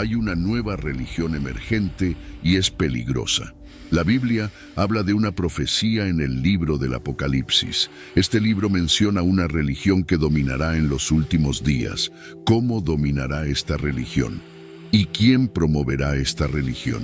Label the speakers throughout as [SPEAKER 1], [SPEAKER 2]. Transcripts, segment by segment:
[SPEAKER 1] Hay una nueva religión emergente y es peligrosa. La Biblia habla de una profecía en el libro del Apocalipsis. Este libro menciona una religión que dominará en los últimos días. ¿Cómo dominará esta religión? ¿Y quién promoverá esta religión?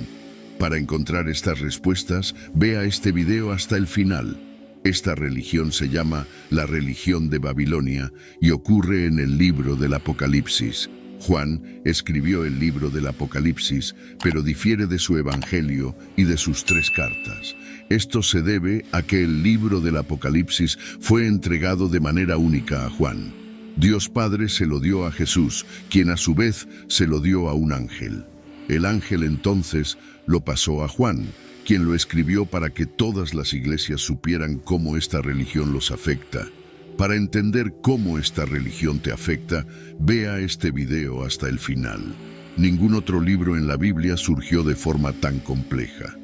[SPEAKER 1] Para encontrar estas respuestas, vea este video hasta el final. Esta religión se llama la religión de Babilonia y ocurre en el libro del Apocalipsis. Juan escribió el libro del Apocalipsis, pero difiere de su evangelio y de sus 3 cartas. Esto se debe a que el libro del Apocalipsis fue entregado de manera única a Juan. Dios Padre se lo dio a Jesús, quien a su vez se lo dio a un ángel. El ángel entonces lo pasó a Juan, quien lo escribió para que todas las iglesias supieran cómo esta religión los afecta. Para entender cómo esta religión te afecta, vea este video hasta el final. Ningún otro libro en la Biblia surgió de forma tan compleja.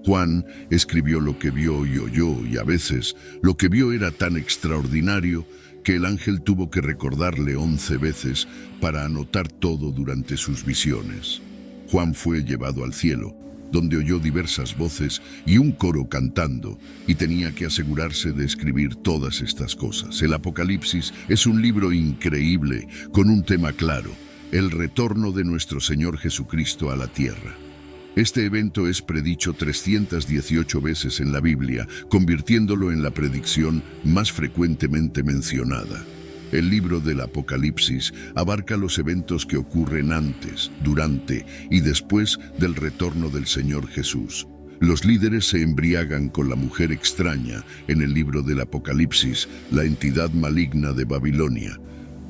[SPEAKER 1] Juan escribió lo que vio y oyó, y a veces lo que vio era tan extraordinario que el ángel tuvo que recordarle 11 veces para anotar todo durante sus visiones. Juan fue llevado al cielo, donde oyó diversas voces y un coro cantando, y tenía que asegurarse de escribir todas estas cosas. El Apocalipsis es un libro increíble, con un tema claro: el retorno de nuestro Señor Jesucristo a la tierra. Este evento es predicho 318 veces en la Biblia, convirtiéndolo en la predicción más frecuentemente mencionada. El libro del Apocalipsis abarca los eventos que ocurren antes, durante y después del retorno del Señor Jesús. Los líderes se embriagan con la mujer extraña en el libro del Apocalipsis, la entidad maligna de Babilonia.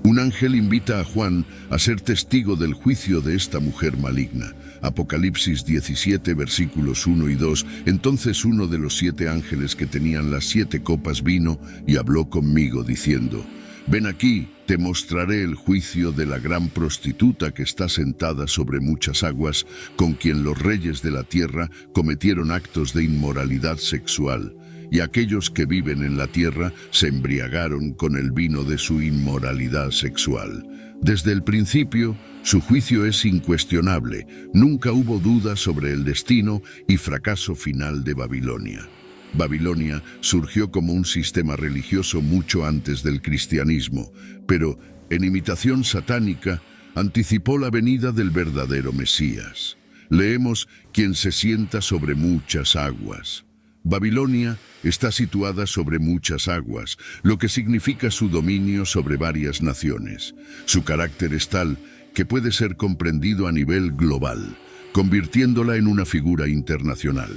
[SPEAKER 1] Un ángel invita a Juan a ser testigo del juicio de esta mujer maligna. Apocalipsis 17, versículos 1 y 2. Entonces uno de los 7 ángeles que tenían las 7 copas vino y habló conmigo diciendo: «Ven aquí, te mostraré el juicio de la gran prostituta que está sentada sobre muchas aguas, con quien los reyes de la tierra cometieron actos de inmoralidad sexual, y aquellos que viven en la tierra se embriagaron con el vino de su inmoralidad sexual». Desde el principio, su juicio es incuestionable. Nunca hubo duda sobre el destino y fracaso final de Babilonia. Babilonia surgió como un sistema religioso mucho antes del cristianismo, pero, en imitación satánica, anticipó la venida del verdadero Mesías. Leemos: «Quien se sienta sobre muchas aguas». Babilonia está situada sobre muchas aguas, lo que significa su dominio sobre varias naciones. Su carácter es tal que puede ser comprendido a nivel global, convirtiéndola en una figura internacional.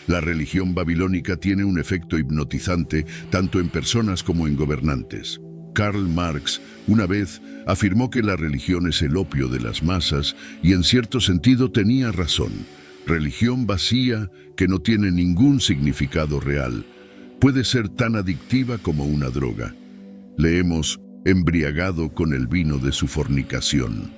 [SPEAKER 1] La religión babilónica tiene un efecto hipnotizante tanto en personas como en gobernantes. Karl Marx una vez afirmó que la religión es el opio de las masas, y en cierto sentido tenía razón. Religión vacía que no tiene ningún significado real puede ser tan adictiva como una droga. Leemos: «embriagado con el vino de su fornicación».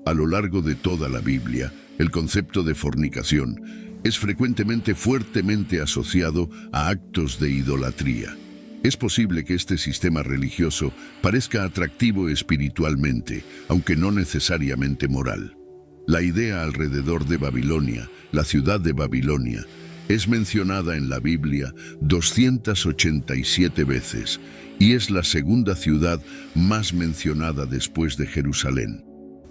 [SPEAKER 1] A lo largo de toda la Biblia, el concepto de fornicación es frecuentemente fuertemente asociado a actos de idolatría. Es posible que este sistema religioso parezca atractivo espiritualmente, aunque no necesariamente moral. La idea alrededor de Babilonia, la ciudad de Babilonia, es mencionada en la Biblia 287 veces y es la segunda ciudad más mencionada después de Jerusalén.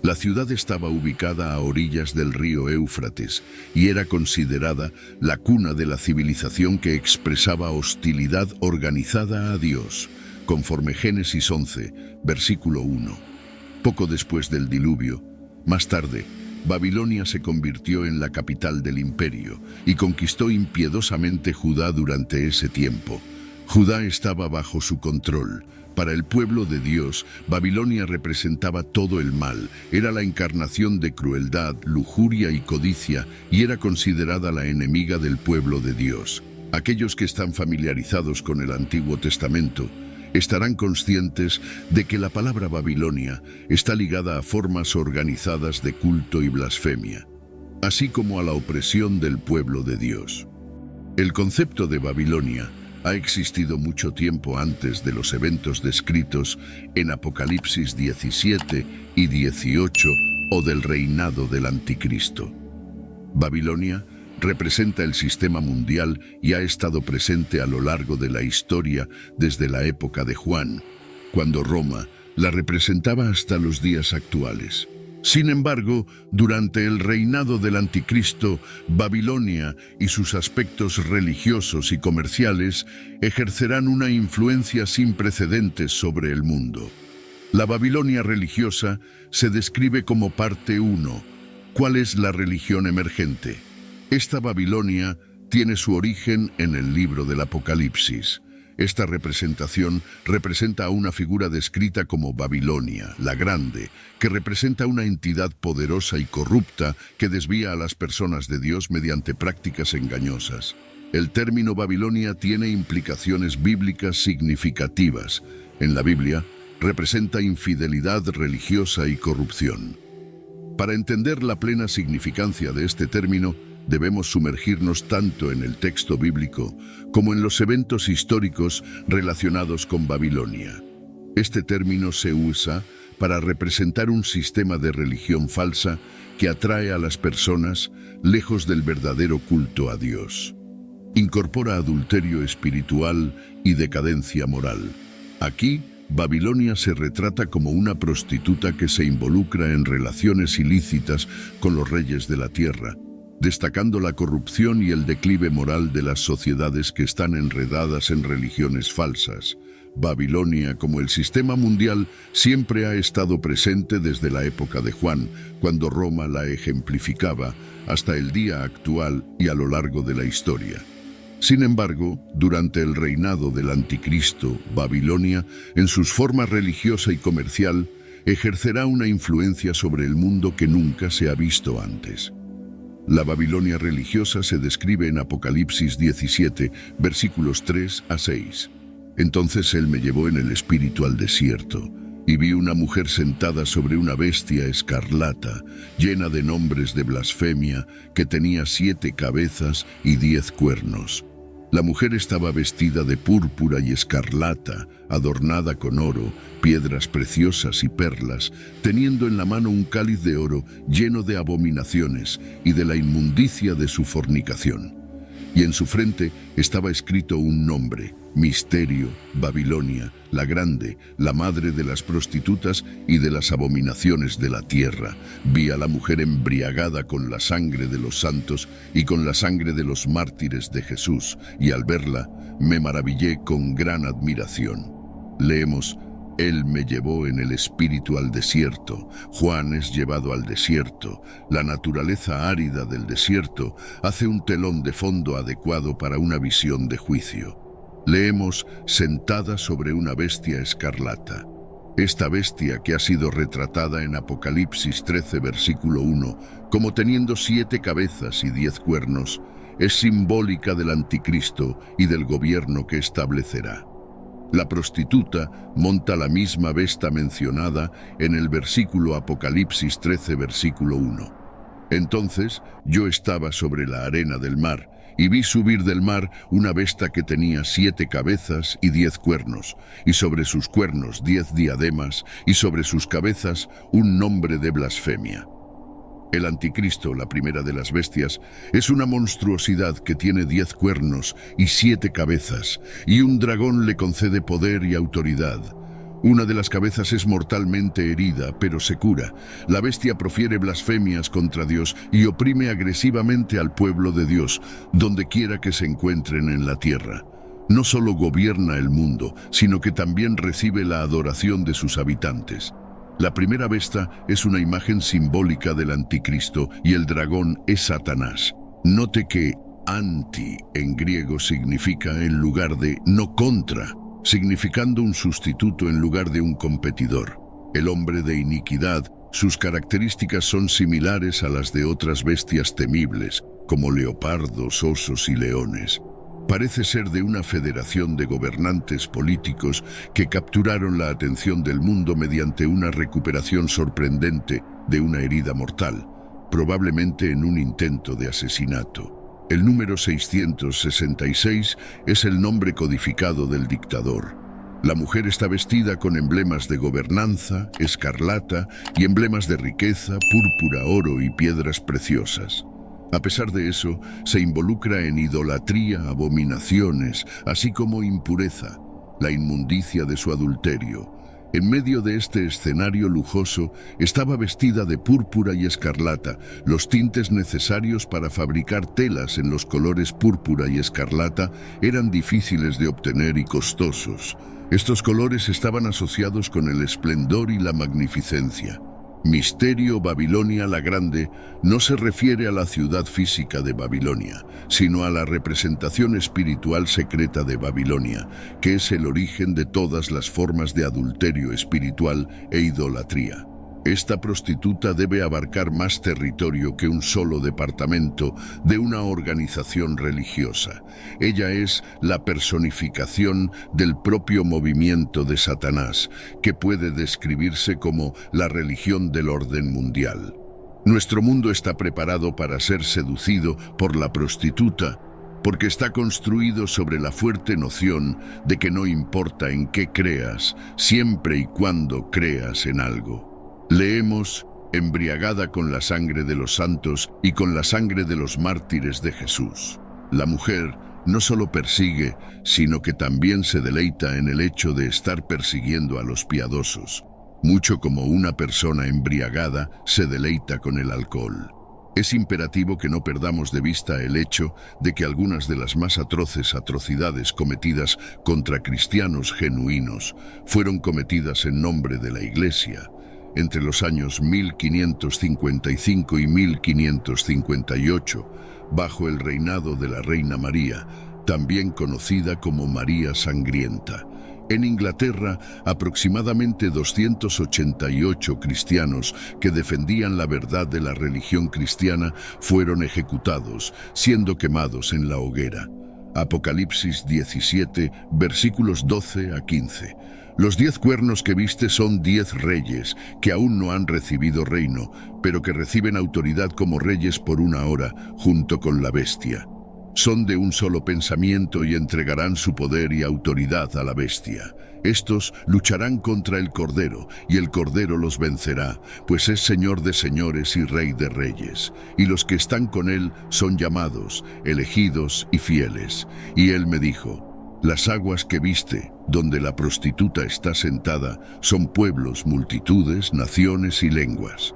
[SPEAKER 1] La ciudad estaba ubicada a orillas del río Éufrates y era considerada la cuna de la civilización que expresaba hostilidad organizada a Dios, conforme Génesis 11, versículo 1. Poco después del diluvio, más tarde, Babilonia se convirtió en la capital del imperio y conquistó impiedosamente Judá durante ese tiempo. Judá estaba bajo su control. Para el pueblo de Dios, Babilonia representaba todo el mal, era la encarnación de crueldad, lujuria y codicia, y era considerada la enemiga del pueblo de Dios. Aquellos que están familiarizados con el Antiguo Testamento estarán conscientes de que la palabra Babilonia está ligada a formas organizadas de culto y blasfemia, así como a la opresión del pueblo de Dios. El concepto de Babilonia ha existido mucho tiempo antes de los eventos descritos en Apocalipsis 17 y 18 o del reinado del Anticristo. Babilonia representa el sistema mundial y ha estado presente a lo largo de la historia desde la época de Juan, cuando Roma la representaba hasta los días actuales. Sin embargo, durante el reinado del Anticristo, Babilonia y sus aspectos religiosos y comerciales ejercerán una influencia sin precedentes sobre el mundo. La Babilonia religiosa se describe como parte 1. ¿Cuál es la religión emergente? Esta Babilonia tiene su origen en el libro del Apocalipsis. Esta representación representa a una figura descrita como Babilonia, la Grande, que representa una entidad poderosa y corrupta que desvía a las personas de Dios mediante prácticas engañosas. El término Babilonia tiene implicaciones bíblicas significativas. En la Biblia, representa infidelidad religiosa y corrupción. Para entender la plena significancia de este término, debemos sumergirnos tanto en el texto bíblico como en los eventos históricos relacionados con Babilonia. Este término se usa para representar un sistema de religión falsa que atrae a las personas lejos del verdadero culto a Dios. Incorpora adulterio espiritual y decadencia moral. Aquí, Babilonia se retrata como una prostituta que se involucra en relaciones ilícitas con los reyes de la tierra, destacando la corrupción y el declive moral de las sociedades que están enredadas en religiones falsas. Babilonia, como el sistema mundial, siempre ha estado presente desde la época de Juan, cuando Roma la ejemplificaba, hasta el día actual y a lo largo de la historia. Sin embargo, durante el reinado del Anticristo, Babilonia, en sus formas religiosa y comercial, ejercerá una influencia sobre el mundo que nunca se ha visto antes. La Babilonia religiosa se describe en Apocalipsis 17, versículos 3 a 6. Entonces él me llevó en el espíritu al desierto, y vi una mujer sentada sobre una bestia escarlata, llena de nombres de blasfemia, que tenía 7 cabezas y 10 cuernos. La mujer estaba vestida de púrpura y escarlata, adornada con oro, piedras preciosas y perlas, teniendo en la mano un cáliz de oro lleno de abominaciones y de la inmundicia de su fornicación. Y en su frente estaba escrito un nombre: Misterio, Babilonia, la Grande, la madre de las prostitutas y de las abominaciones de la tierra. Vi a la mujer embriagada con la sangre de los santos y con la sangre de los mártires de Jesús, y al verla me maravillé con gran admiración. Leemos: Él me llevó en el espíritu al desierto. Juan es llevado al desierto. La naturaleza árida del desierto hace un telón de fondo adecuado para una visión de juicio. Leemos: sentada sobre una bestia escarlata. Esta bestia, que ha sido retratada en Apocalipsis 13, versículo 1, como teniendo 7 cabezas y 10 cuernos, es simbólica del Anticristo y del gobierno que establecerá. La prostituta monta la misma besta mencionada en el versículo Apocalipsis 13, versículo 1. Entonces yo estaba sobre la arena del mar, y vi subir del mar una besta que tenía 7 cabezas y 10 cuernos, y sobre sus cuernos 10 diademas, y sobre sus cabezas un nombre de blasfemia. El Anticristo, la primera de las bestias, es una monstruosidad que tiene 10 cuernos y 7 cabezas, y un dragón le concede poder y autoridad. Una de las cabezas es mortalmente herida, pero se cura. La bestia profiere blasfemias contra Dios y oprime agresivamente al pueblo de Dios, donde quiera que se encuentren en la tierra. No solo gobierna el mundo, sino que también recibe la adoración de sus habitantes. La primera besta es una imagen simbólica del Anticristo y el dragón es Satanás. Note que anti en griego significa en lugar de no contra, significando un sustituto en lugar de un competidor. El hombre de iniquidad, sus características son similares a las de otras bestias temibles, como leopardos, osos y leones. Parece ser de una federación de gobernantes políticos que capturaron la atención del mundo mediante una recuperación sorprendente de una herida mortal, probablemente en un intento de asesinato. El número 666 es el nombre codificado del dictador. La mujer está vestida con emblemas de gobernanza, escarlata y emblemas de riqueza, púrpura, oro y piedras preciosas. A pesar de eso, se involucra en idolatría, abominaciones, así como impureza, la inmundicia de su adulterio. En medio de este escenario lujoso, estaba vestida de púrpura y escarlata, los tintes necesarios para fabricar telas en los colores púrpura y escarlata eran difíciles de obtener y costosos. Estos colores estaban asociados con el esplendor y la magnificencia. Misterio Babilonia la Grande no se refiere a la ciudad física de Babilonia, sino a la representación espiritual secreta de Babilonia, que es el origen de todas las formas de adulterio espiritual e idolatría. Esta prostituta debe abarcar más territorio que un solo departamento de una organización religiosa. Ella es la personificación del propio movimiento de Satanás, que puede describirse como la religión del orden mundial. Nuestro mundo está preparado para ser seducido por la prostituta, porque está construido sobre la fuerte noción de que no importa en qué creas, siempre y cuando creas en algo. Leemos, embriagada con la sangre de los santos y con la sangre de los mártires de Jesús. La mujer no solo persigue, sino que también se deleita en el hecho de estar persiguiendo a los piadosos, mucho como una persona embriagada se deleita con el alcohol. Es imperativo que no perdamos de vista el hecho de que algunas de las más atroces atrocidades cometidas contra cristianos genuinos fueron cometidas en nombre de la Iglesia. Entre los años 1555 y 1558, bajo el reinado de la Reina María, también conocida como María Sangrienta. En Inglaterra, aproximadamente 288 cristianos que defendían la verdad de la religión cristiana fueron ejecutados, siendo quemados en la hoguera. Apocalipsis 17, versículos 12 a 15. Los 10 cuernos que viste son 10 reyes que aún no han recibido reino, pero que reciben autoridad como reyes por una hora, junto con la bestia. Son de un solo pensamiento y entregarán su poder y autoridad a la bestia. Estos lucharán contra el Cordero, y el Cordero los vencerá, pues es Señor de señores y Rey de reyes. Y los que están con él son llamados, elegidos y fieles. Y él me dijo: las aguas que viste, donde la prostituta está sentada, son pueblos, multitudes, naciones y lenguas.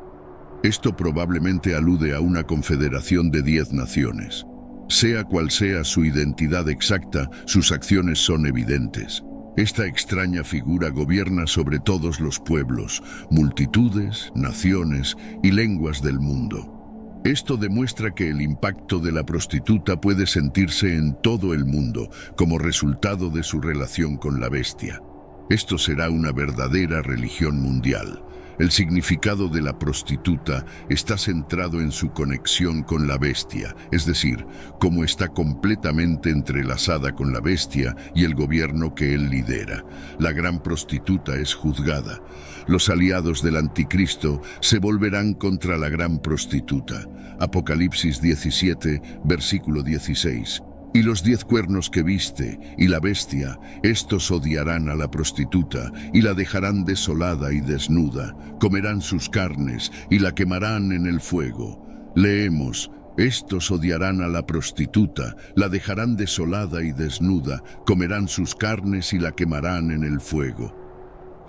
[SPEAKER 1] Esto probablemente alude a una confederación de 10 naciones. Sea cual sea su identidad exacta, sus acciones son evidentes. Esta extraña figura gobierna sobre todos los pueblos, multitudes, naciones y lenguas del mundo. Esto demuestra que el impacto de la prostituta puede sentirse en todo el mundo como resultado de su relación con la bestia. Esto será una verdadera religión mundial. El significado de la prostituta está centrado en su conexión con la bestia, es decir, cómo está completamente entrelazada con la bestia y el gobierno que él lidera. La gran prostituta es juzgada. Los aliados del anticristo se volverán contra la gran prostituta. Apocalipsis 17, versículo 16. Y los 10 cuernos que viste, y la bestia, estos odiarán a la prostituta, y la dejarán desolada y desnuda, comerán sus carnes, y la quemarán en el fuego. Leemos: estos odiarán a la prostituta, la dejarán desolada y desnuda, comerán sus carnes y la quemarán en el fuego.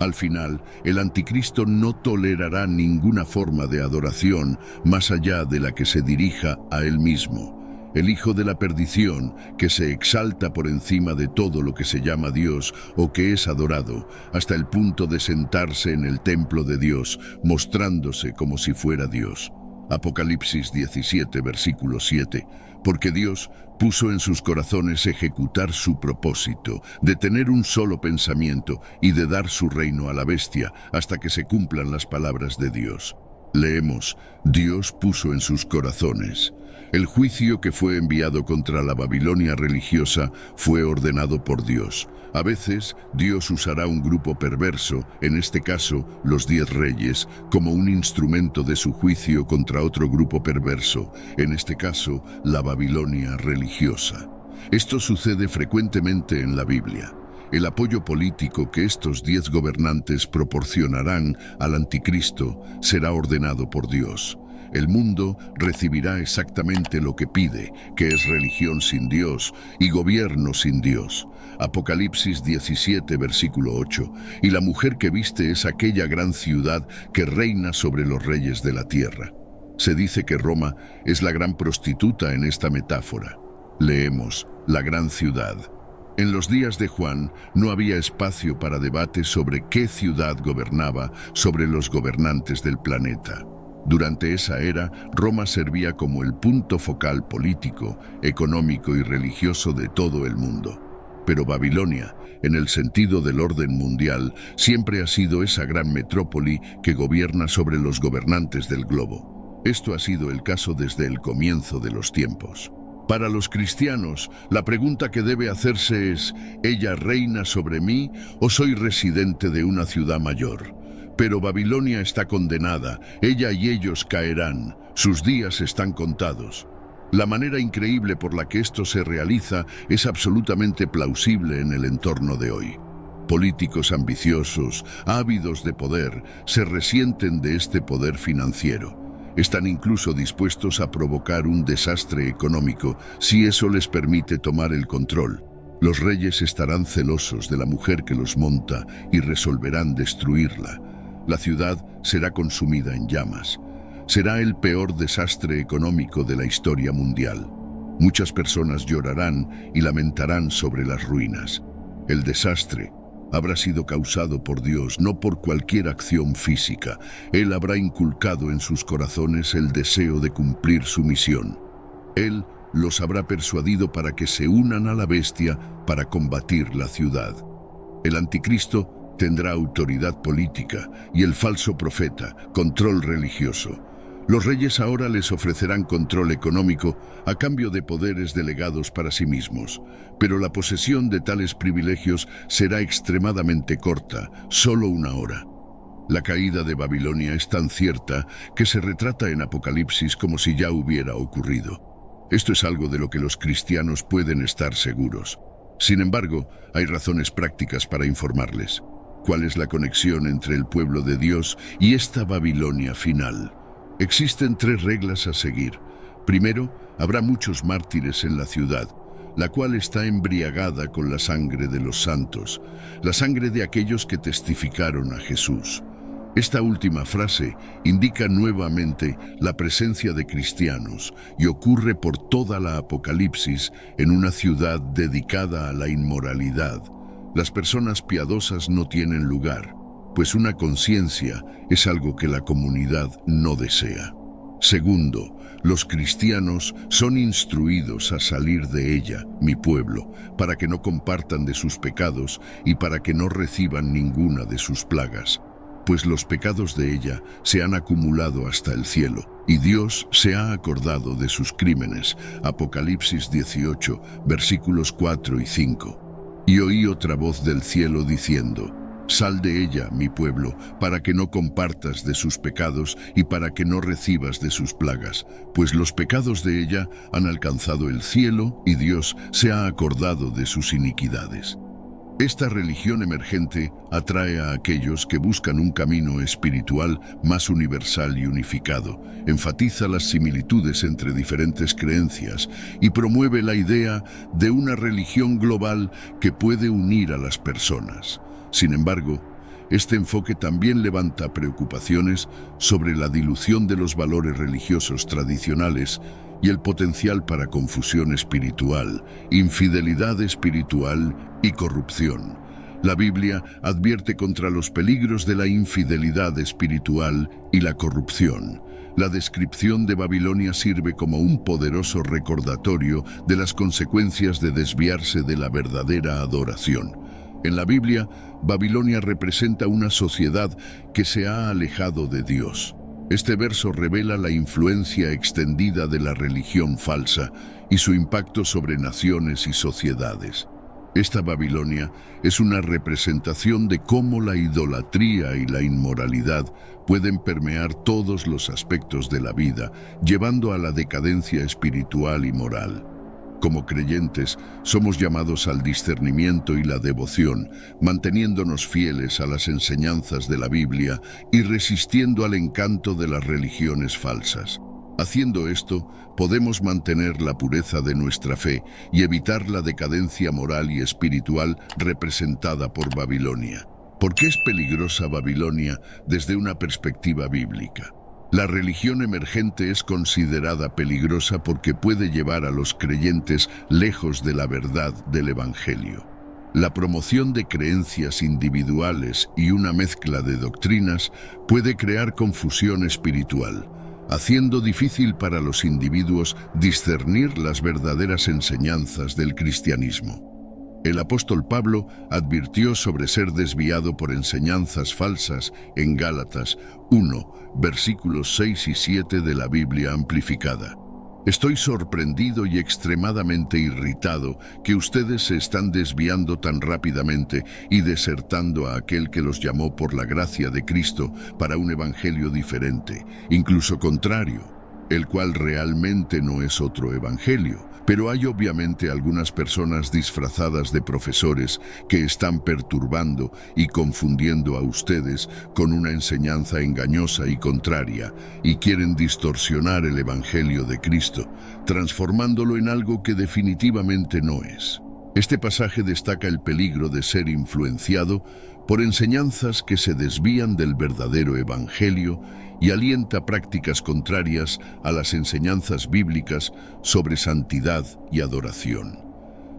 [SPEAKER 1] Al final, el anticristo no tolerará ninguna forma de adoración más allá de la que se dirija a él mismo. El hijo de la perdición, que se exalta por encima de todo lo que se llama Dios o que es adorado, hasta el punto de sentarse en el templo de Dios, mostrándose como si fuera Dios. Apocalipsis 17, versículo 7. Porque Dios puso en sus corazones ejecutar su propósito, de tener un solo pensamiento y de dar su reino a la bestia hasta que se cumplan las palabras de Dios. Leemos: Dios puso en sus corazones. El juicio que fue enviado contra la Babilonia religiosa fue ordenado por Dios. A veces, Dios usará un grupo perverso, en este caso, los 10 reyes, como un instrumento de su juicio contra otro grupo perverso, en este caso, la Babilonia religiosa. Esto sucede frecuentemente en la Biblia. El apoyo político que estos 10 gobernantes proporcionarán al anticristo será ordenado por Dios. El mundo recibirá exactamente lo que pide, que es religión sin Dios y gobierno sin Dios. Apocalipsis 17, versículo 8. Y la mujer que viste es aquella gran ciudad que reina sobre los reyes de la tierra. Se dice que Roma es la gran prostituta en esta metáfora. Leemos, la gran ciudad. En los días de Juan no había espacio para debate sobre qué ciudad gobernaba sobre los gobernantes del planeta. Durante esa era, Roma servía como el punto focal político, económico y religioso de todo el mundo. Pero Babilonia, en el sentido del orden mundial, siempre ha sido esa gran metrópoli que gobierna sobre los gobernantes del globo. Esto ha sido el caso desde el comienzo de los tiempos. Para los cristianos, la pregunta que debe hacerse es, ¿ella reina sobre mí o soy residente de una ciudad mayor? Pero Babilonia está condenada, ella y ellos caerán, sus días están contados. La manera increíble por la que esto se realiza es absolutamente plausible en el entorno de hoy. Políticos ambiciosos, ávidos de poder, se resienten de este poder financiero. Están incluso dispuestos a provocar un desastre económico si eso les permite tomar el control. Los reyes estarán celosos de la mujer que los monta y resolverán destruirla. La ciudad será consumida en llamas. Será el peor desastre económico de la historia mundial. Muchas personas llorarán y lamentarán sobre las ruinas. El desastre habrá sido causado por Dios, no por cualquier acción física. Él habrá inculcado en sus corazones el deseo de cumplir su misión. Él los habrá persuadido para que se unan a la bestia para combatir la ciudad. El anticristo tendrá autoridad política y el falso profeta, control religioso. Los reyes ahora les ofrecerán control económico a cambio de poderes delegados para sí mismos, pero la posesión de tales privilegios será extremadamente corta, solo una hora. La caída de Babilonia es tan cierta que se retrata en Apocalipsis como si ya hubiera ocurrido. Esto es algo de lo que los cristianos pueden estar seguros. Sin embargo, hay razones prácticas para informarles. ¿Cuál es la conexión entre el pueblo de Dios y esta Babilonia final? Existen 3 reglas a seguir. Primero, habrá muchos mártires en la ciudad, la cual está embriagada con la sangre de los santos, la sangre de aquellos que testificaron a Jesús. Esta última frase indica nuevamente la presencia de cristianos y ocurre por toda la Apocalipsis en una ciudad dedicada a la inmoralidad. Las personas piadosas no tienen lugar, pues una conciencia es algo que la comunidad no desea. Segundo, los cristianos son instruidos a salir de ella, mi pueblo, para que no compartan de sus pecados y para que no reciban ninguna de sus plagas, pues los pecados de ella se han acumulado hasta el cielo, y Dios se ha acordado de sus crímenes. Apocalipsis 18, versículos 4 y 5. Y oí otra voz del cielo diciendo, «Sal de ella, mi pueblo, para que no compartas de sus pecados y para que no recibas de sus plagas, pues los pecados de ella han alcanzado el cielo y Dios se ha acordado de sus iniquidades». Esta religión emergente atrae a aquellos que buscan un camino espiritual más universal y unificado, enfatiza las similitudes entre diferentes creencias y promueve la idea de una religión global que puede unir a las personas. Sin embargo, este enfoque también levanta preocupaciones sobre la dilución de los valores religiosos tradicionales y el potencial para confusión espiritual, infidelidad espiritual y corrupción. La Biblia advierte contra los peligros de la infidelidad espiritual y la corrupción. La descripción de Babilonia sirve como un poderoso recordatorio de las consecuencias de desviarse de la verdadera adoración. En la Biblia, Babilonia representa una sociedad que se ha alejado de Dios. Este verso revela la influencia extendida de la religión falsa y su impacto sobre naciones y sociedades. Esta Babilonia es una representación de cómo la idolatría y la inmoralidad pueden permear todos los aspectos de la vida, llevando a la decadencia espiritual y moral. Como creyentes, somos llamados al discernimiento y la devoción, manteniéndonos fieles a las enseñanzas de la Biblia y resistiendo al encanto de las religiones falsas. Haciendo esto, podemos mantener la pureza de nuestra fe y evitar la decadencia moral y espiritual representada por Babilonia. ¿Por qué es peligrosa Babilonia desde una perspectiva bíblica? La religión emergente es considerada peligrosa porque puede llevar a los creyentes lejos de la verdad del Evangelio. La promoción de creencias individuales y una mezcla de doctrinas puede crear confusión espiritual, haciendo difícil para los individuos discernir las verdaderas enseñanzas del cristianismo. El apóstol Pablo advirtió sobre ser desviado por enseñanzas falsas en Gálatas 1, versículos 6 y 7 de la Biblia amplificada. Estoy sorprendido y extremadamente irritado que ustedes se están desviando tan rápidamente y desertando a aquel que los llamó por la gracia de Cristo para un evangelio diferente, incluso contrario, el cual realmente no es otro evangelio. Pero hay obviamente algunas personas disfrazadas de profesores que están perturbando y confundiendo a ustedes con una enseñanza engañosa y contraria y quieren distorsionar el Evangelio de Cristo, transformándolo en algo que definitivamente no es. Este pasaje destaca el peligro de ser influenciado por enseñanzas que se desvían del verdadero Evangelio y alienta prácticas contrarias a las enseñanzas bíblicas sobre santidad y adoración.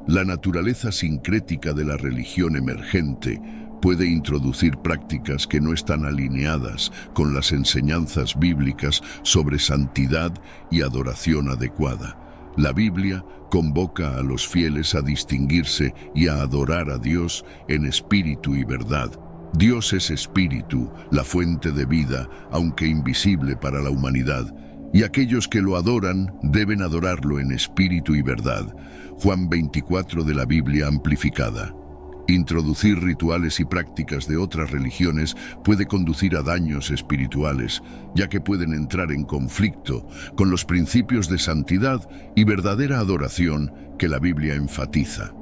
[SPEAKER 1] La naturaleza sincrética de la religión emergente puede introducir prácticas que no están alineadas con las enseñanzas bíblicas sobre santidad y adoración adecuada. La Biblia convoca a los fieles a distinguirse y a adorar a Dios en espíritu y verdad. Dios es espíritu, la fuente de vida, aunque invisible para la humanidad, y aquellos que lo adoran deben adorarlo en espíritu y verdad. Juan 24 de la Biblia amplificada. Introducir rituales y prácticas de otras religiones puede conducir a daños espirituales, ya que pueden entrar en conflicto con los principios de santidad y verdadera adoración que la Biblia enfatiza.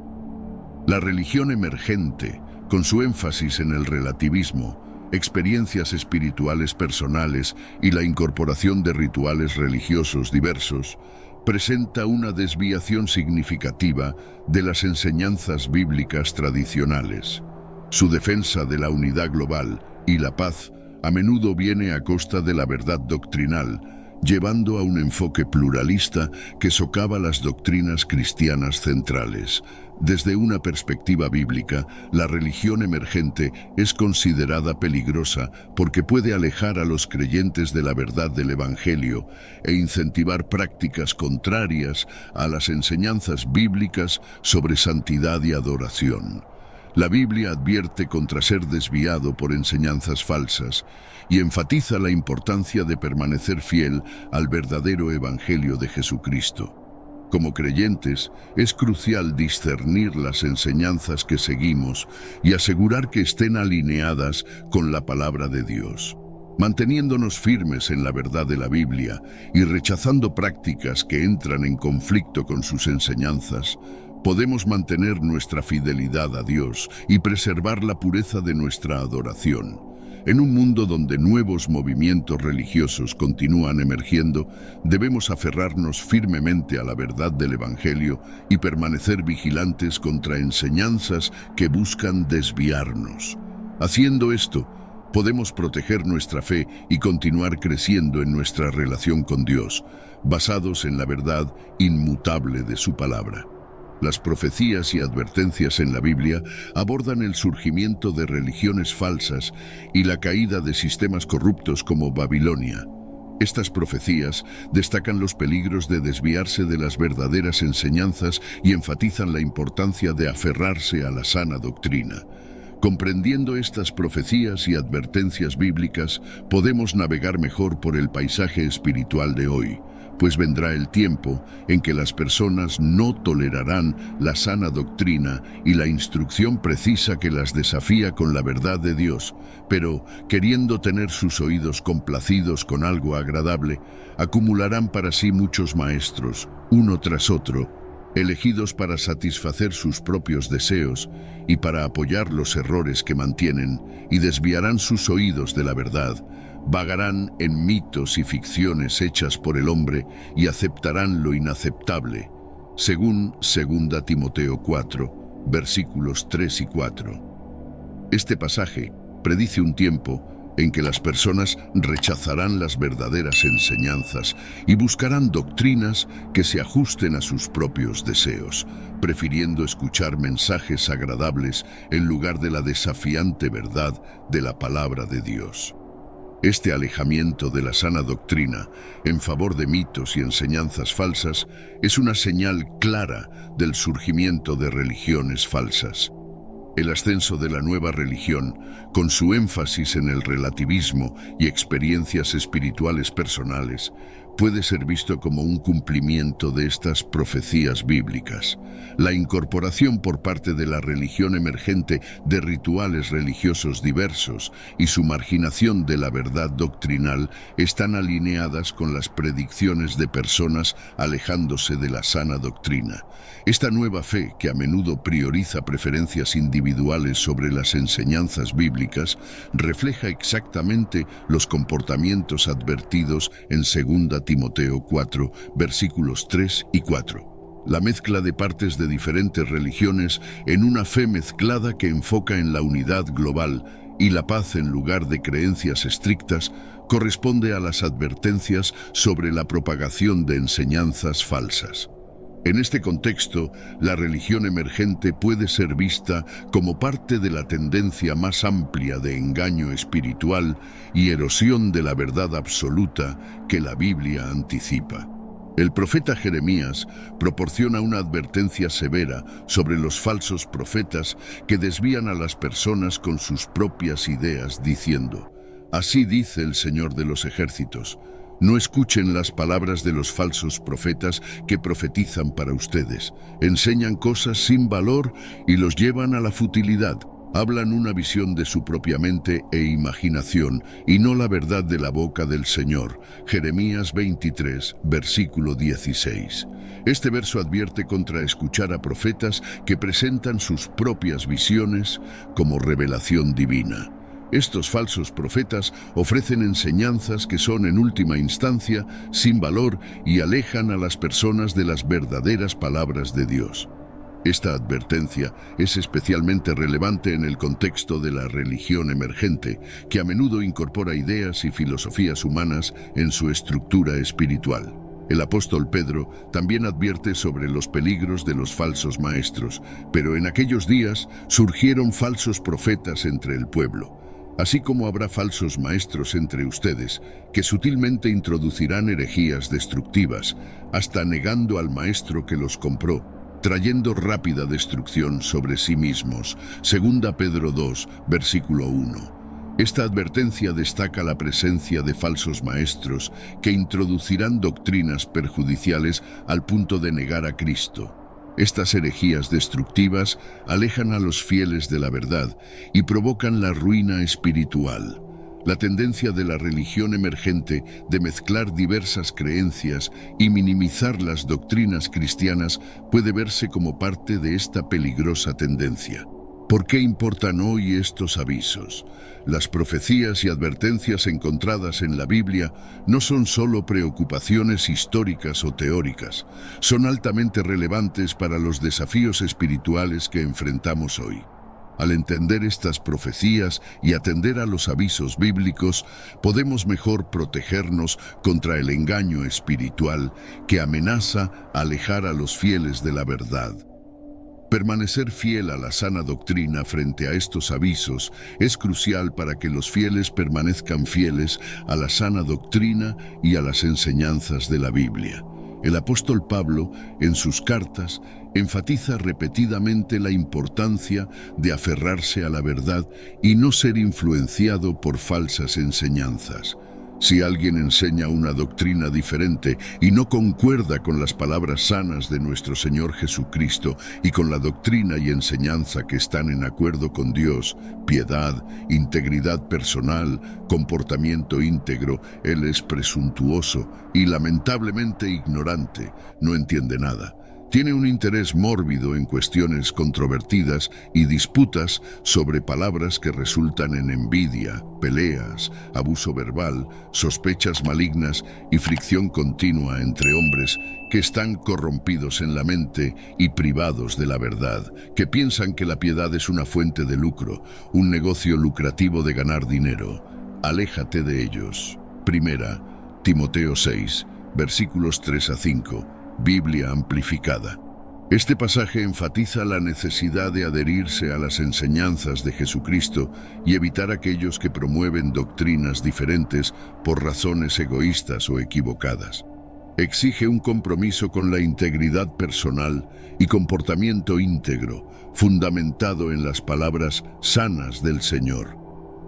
[SPEAKER 1] La religión emergente, con su énfasis en el relativismo, experiencias espirituales personales y la incorporación de rituales religiosos diversos, presenta una desviación significativa de las enseñanzas bíblicas tradicionales. Su defensa de la unidad global y la paz a menudo viene a costa de la verdad doctrinal, llevando a un enfoque pluralista que socava las doctrinas cristianas centrales. Desde una perspectiva bíblica, la religión emergente es considerada peligrosa porque puede alejar a los creyentes de la verdad del Evangelio e incentivar prácticas contrarias a las enseñanzas bíblicas sobre santidad y adoración. La Biblia advierte contra ser desviado por enseñanzas falsas y enfatiza la importancia de permanecer fiel al verdadero Evangelio de Jesucristo. Como creyentes, es crucial discernir las enseñanzas que seguimos y asegurar que estén alineadas con la palabra de Dios. Manteniéndonos firmes en la verdad de la Biblia y rechazando prácticas que entran en conflicto con sus enseñanzas, podemos mantener nuestra fidelidad a Dios y preservar la pureza de nuestra adoración. En un mundo donde nuevos movimientos religiosos continúan emergiendo, debemos aferrarnos firmemente a la verdad del Evangelio y permanecer vigilantes contra enseñanzas que buscan desviarnos. Haciendo esto, podemos proteger nuestra fe y continuar creciendo en nuestra relación con Dios, basados en la verdad inmutable de su palabra. Las profecías y advertencias en la Biblia abordan el surgimiento de religiones falsas y la caída de sistemas corruptos como Babilonia. Estas profecías destacan los peligros de desviarse de las verdaderas enseñanzas y enfatizan la importancia de aferrarse a la sana doctrina. Comprendiendo estas profecías y advertencias bíblicas, podemos navegar mejor por el paisaje espiritual de hoy, pues vendrá el tiempo en que las personas no tolerarán la sana doctrina y la instrucción precisa que las desafía con la verdad de Dios, pero, queriendo tener sus oídos complacidos con algo agradable, acumularán para sí muchos maestros, uno tras otro, elegidos para satisfacer sus propios deseos y para apoyar los errores que mantienen, y desviarán sus oídos de la verdad. Vagarán en mitos y ficciones hechas por el hombre y aceptarán lo inaceptable, según 2 Timoteo 4, versículos 3 y 4. Este pasaje predice un tiempo en que las personas rechazarán las verdaderas enseñanzas y buscarán doctrinas que se ajusten a sus propios deseos, prefiriendo escuchar mensajes agradables en lugar de la desafiante verdad de la palabra de Dios. Este alejamiento de la sana doctrina en favor de mitos y enseñanzas falsas es una señal clara del surgimiento de religiones falsas. El ascenso de la nueva religión, con su énfasis en el relativismo y experiencias espirituales personales, puede ser visto como un cumplimiento de estas profecías bíblicas. La incorporación por parte de la religión emergente de rituales religiosos diversos y su marginación de la verdad doctrinal están alineadas con las predicciones de personas alejándose de la sana doctrina. Esta nueva fe, que a menudo prioriza preferencias individuales sobre las enseñanzas bíblicas, refleja exactamente los comportamientos advertidos en 2 Timoteo 4, versículos 3 y 4. La mezcla de partes de diferentes religiones en una fe mezclada que enfoca en la unidad global y la paz en lugar de creencias estrictas corresponde a las advertencias sobre la propagación de enseñanzas falsas. En este contexto, la religión emergente puede ser vista como parte de la tendencia más amplia de engaño espiritual y erosión de la verdad absoluta que la Biblia anticipa. El profeta Jeremías proporciona una advertencia severa sobre los falsos profetas que desvían a las personas con sus propias ideas, diciendo: «Así dice el Señor de los ejércitos, no escuchen las palabras de los falsos profetas que profetizan para ustedes. Enseñan cosas sin valor y los llevan a la futilidad. Hablan una visión de su propia mente e imaginación y no la verdad de la boca del Señor». Jeremías 23, versículo 16. Este verso advierte contra escuchar a profetas que presentan sus propias visiones como revelación divina. Estos falsos profetas ofrecen enseñanzas que son en última instancia sin valor y alejan a las personas de las verdaderas palabras de Dios. Esta advertencia es especialmente relevante en el contexto de la religión emergente, que a menudo incorpora ideas y filosofías humanas en su estructura espiritual. El apóstol Pedro también advierte sobre los peligros de los falsos maestros, pero en aquellos días surgieron falsos profetas entre el pueblo. Así como habrá falsos maestros entre ustedes, que sutilmente introducirán herejías destructivas, hasta negando al maestro que los compró, trayendo rápida destrucción sobre sí mismos. 2 Pedro 2, versículo 1. Esta advertencia destaca la presencia de falsos maestros que introducirán doctrinas perjudiciales al punto de negar a Cristo. Estas herejías destructivas alejan a los fieles de la verdad y provocan la ruina espiritual. La tendencia de la religión emergente de mezclar diversas creencias y minimizar las doctrinas cristianas puede verse como parte de esta peligrosa tendencia. ¿Por qué importan hoy estos avisos? Las profecías y advertencias encontradas en la Biblia no son solo preocupaciones históricas o teóricas, son altamente relevantes para los desafíos espirituales que enfrentamos hoy. Al entender estas profecías y atender a los avisos bíblicos, podemos mejor protegernos contra el engaño espiritual que amenaza alejar a los fieles de la verdad. Permanecer fiel a la sana doctrina frente a estos avisos es crucial para que los fieles permanezcan fieles a la sana doctrina y a las enseñanzas de la Biblia. El apóstol Pablo, en sus cartas, enfatiza repetidamente la importancia de aferrarse a la verdad y no ser influenciado por falsas enseñanzas. Si alguien enseña una doctrina diferente y no concuerda con las palabras sanas de nuestro Señor Jesucristo y con la doctrina y enseñanza que están en acuerdo con Dios, piedad, integridad personal, comportamiento íntegro, él es presuntuoso y lamentablemente ignorante, no entiende nada. Tiene un interés mórbido en cuestiones controvertidas y disputas sobre palabras que resultan en envidia, peleas, abuso verbal, sospechas malignas y fricción continua entre hombres que están corrompidos en la mente y privados de la verdad, que piensan que la piedad es una fuente de lucro, un negocio lucrativo de ganar dinero. Aléjate de ellos. Primera, Timoteo 6, versículos 3 a 5. Biblia amplificada. Este pasaje enfatiza la necesidad de adherirse a las enseñanzas de Jesucristo y evitar aquellos que promueven doctrinas diferentes por razones egoístas o equivocadas. Exige un compromiso con la integridad personal y comportamiento íntegro, fundamentado en las palabras sanas del Señor.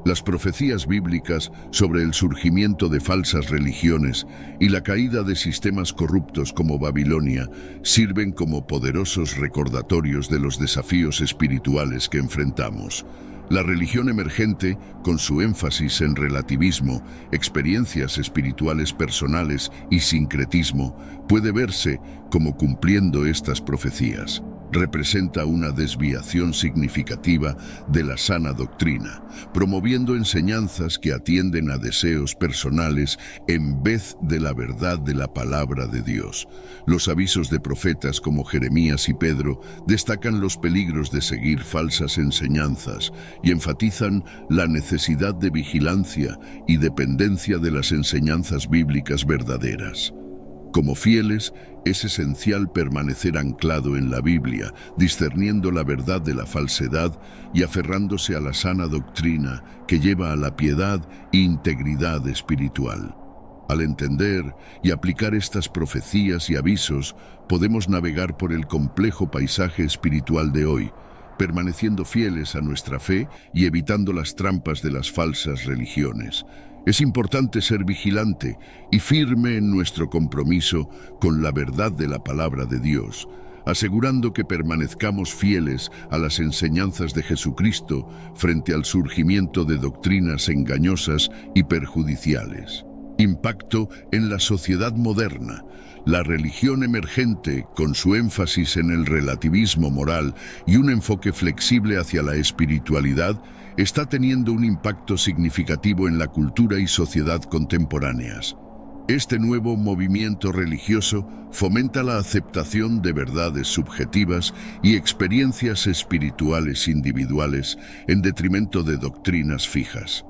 [SPEAKER 1] Las profecías bíblicas sobre el surgimiento de falsas religiones y la caída de sistemas corruptos como Babilonia sirven como poderosos recordatorios de los desafíos espirituales que enfrentamos. La religión emergente, con su énfasis en relativismo, experiencias espirituales personales y sincretismo, puede verse como cumpliendo estas profecías. Representa una desviación significativa de la sana doctrina, promoviendo enseñanzas que atienden a deseos personales en vez de la verdad de la palabra de Dios. Los avisos de profetas como Jeremías y Pedro destacan los peligros de seguir falsas enseñanzas y enfatizan la necesidad de vigilancia y dependencia de las enseñanzas bíblicas verdaderas. Como fieles, es esencial permanecer anclado en la Biblia, discerniendo la verdad de la falsedad y aferrándose a la sana doctrina que lleva a la piedad e integridad espiritual. Al entender y aplicar estas profecías y avisos, podemos navegar por el complejo paisaje espiritual de hoy, permaneciendo fieles a nuestra fe y evitando las trampas de las falsas religiones. Es importante ser vigilante y firme en nuestro compromiso con la verdad de la palabra de Dios, asegurando que permanezcamos fieles a las enseñanzas de Jesucristo frente al surgimiento de doctrinas engañosas y perjudiciales. Impacto en la sociedad moderna. La religión emergente, con su énfasis en el relativismo moral y un enfoque flexible hacia la espiritualidad, está teniendo un impacto significativo en la cultura y sociedad contemporáneas. Este nuevo movimiento religioso fomenta la aceptación de verdades subjetivas y experiencias espirituales individuales en detrimento de doctrinas fijas.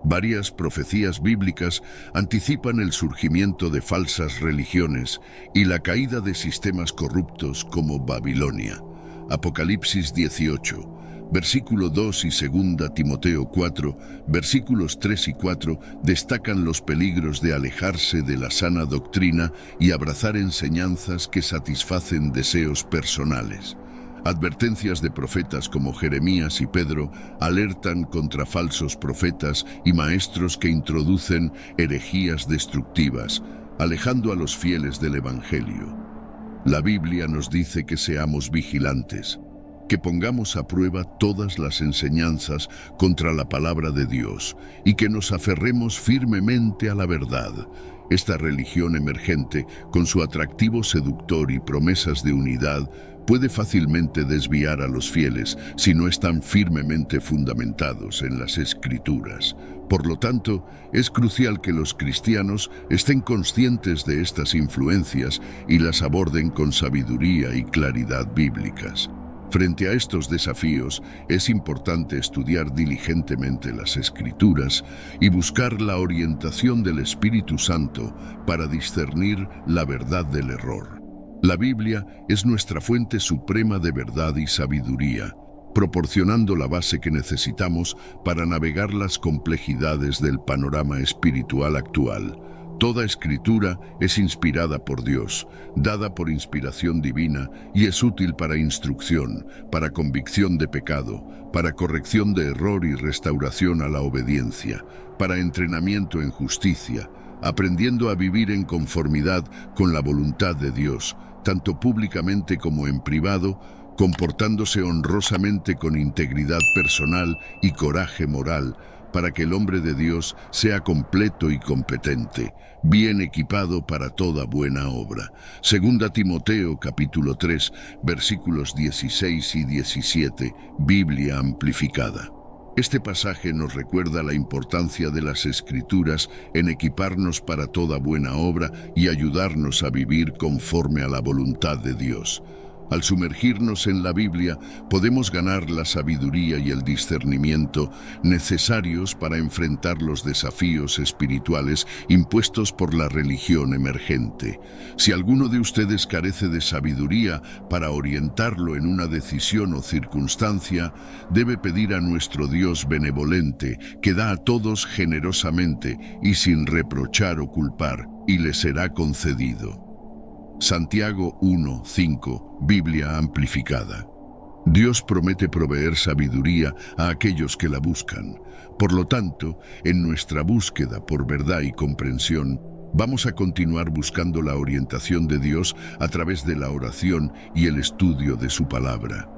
[SPEAKER 1] Varias profecías bíblicas anticipan el surgimiento de falsas religiones y la caída de sistemas corruptos como Babilonia. Apocalipsis 18, versículo 2 y 2 Timoteo 4, versículos 3 y 4 destacan los peligros de alejarse de la sana doctrina y abrazar enseñanzas que satisfacen deseos personales. Advertencias de profetas como Jeremías y Pedro alertan contra falsos profetas y maestros que introducen herejías destructivas, alejando a los fieles del Evangelio. La Biblia nos dice que seamos vigilantes, que pongamos a prueba todas las enseñanzas contra la palabra de Dios y que nos aferremos firmemente a la verdad. Esta religión emergente, con su atractivo seductor y promesas de unidad, puede fácilmente desviar a los fieles si no están firmemente fundamentados en las Escrituras. Por lo tanto, es crucial que los cristianos estén conscientes de estas influencias y las aborden con sabiduría y claridad bíblicas. Frente a estos desafíos, es importante estudiar diligentemente las Escrituras y buscar la orientación del Espíritu Santo para discernir la verdad del error. La Biblia es nuestra fuente suprema de verdad y sabiduría, proporcionando la base que necesitamos para navegar las complejidades del panorama espiritual actual. Toda escritura es inspirada por Dios, dada por inspiración divina y es útil para instrucción, para convicción de pecado, para corrección de error y restauración a la obediencia, para entrenamiento en justicia, aprendiendo a vivir en conformidad con la voluntad de Dios, tanto públicamente como en privado, comportándose honrosamente con integridad personal y coraje moral, para que el hombre de Dios sea completo y competente, bien equipado para toda buena obra. Segunda Timoteo capítulo 3, versículos 16 y 17, Biblia amplificada. Este pasaje nos recuerda la importancia de las Escrituras en equiparnos para toda buena obra y ayudarnos a vivir conforme a la voluntad de Dios. Al sumergirnos en la Biblia, podemos ganar la sabiduría y el discernimiento necesarios para enfrentar los desafíos espirituales impuestos por la religión emergente. Si alguno de ustedes carece de sabiduría para orientarlo en una decisión o circunstancia, debe pedir a nuestro Dios benevolente, que da a todos generosamente y sin reprochar o culpar, y le será concedido. Santiago 1:5, Biblia amplificada. Dios promete proveer sabiduría a aquellos que la buscan. Por lo tanto, en nuestra búsqueda por verdad y comprensión, vamos a continuar buscando la orientación de Dios a través de la oración y el estudio de su palabra.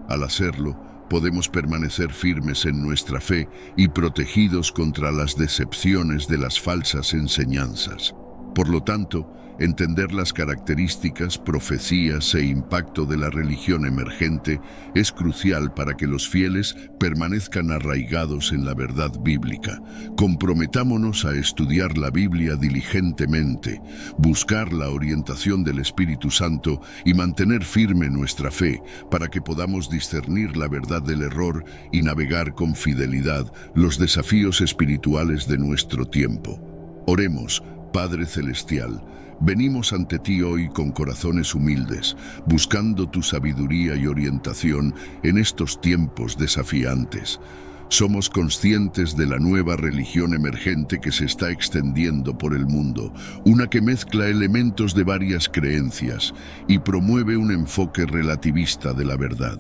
[SPEAKER 1] Al hacerlo, podemos permanecer firmes en nuestra fe y protegidos contra las decepciones de las falsas enseñanzas. Por lo tanto, entender las características, profecías e impacto de la religión emergente es crucial para que los fieles permanezcan arraigados en la verdad bíblica. Comprometámonos a estudiar la Biblia diligentemente, buscar la orientación del Espíritu Santo y mantener firme nuestra fe para que podamos discernir la verdad del error y navegar con fidelidad los desafíos espirituales de nuestro tiempo. Oremos. Padre Celestial, venimos ante ti hoy con corazones humildes, buscando tu sabiduría y orientación en estos tiempos desafiantes. Somos conscientes de la nueva religión emergente que se está extendiendo por el mundo, una que mezcla elementos de varias creencias y promueve un enfoque relativista de la verdad.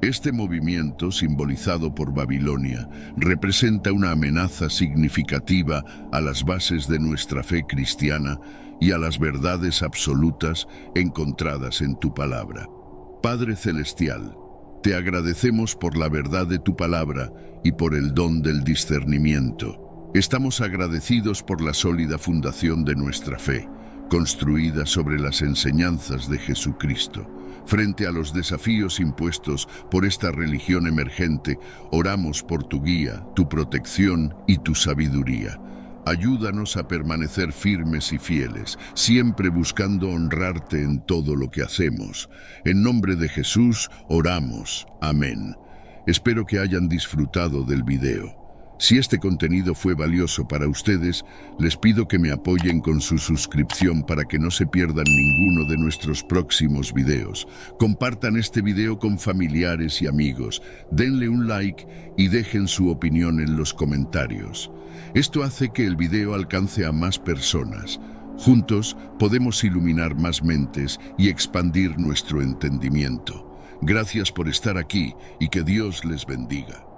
[SPEAKER 1] Este movimiento, simbolizado por Babilonia, representa una amenaza significativa a las bases de nuestra fe cristiana y a las verdades absolutas encontradas en tu palabra. Padre Celestial, te agradecemos por la verdad de tu palabra y por el don del discernimiento. Estamos agradecidos por la sólida fundación de nuestra fe, construida sobre las enseñanzas de Jesucristo. Frente a los desafíos impuestos por esta religión emergente, oramos por tu guía, tu protección y tu sabiduría. Ayúdanos a permanecer firmes y fieles, siempre buscando honrarte en todo lo que hacemos. En nombre de Jesús, oramos. Amén. Espero que hayan disfrutado del video. Si este contenido fue valioso para ustedes, les pido que me apoyen con su suscripción para que no se pierdan ninguno de nuestros próximos videos. Compartan este video con familiares y amigos, denle un like y dejen su opinión en los comentarios. Esto hace que el video alcance a más personas. Juntos podemos iluminar más mentes y expandir nuestro entendimiento. Gracias por estar aquí y que Dios les bendiga.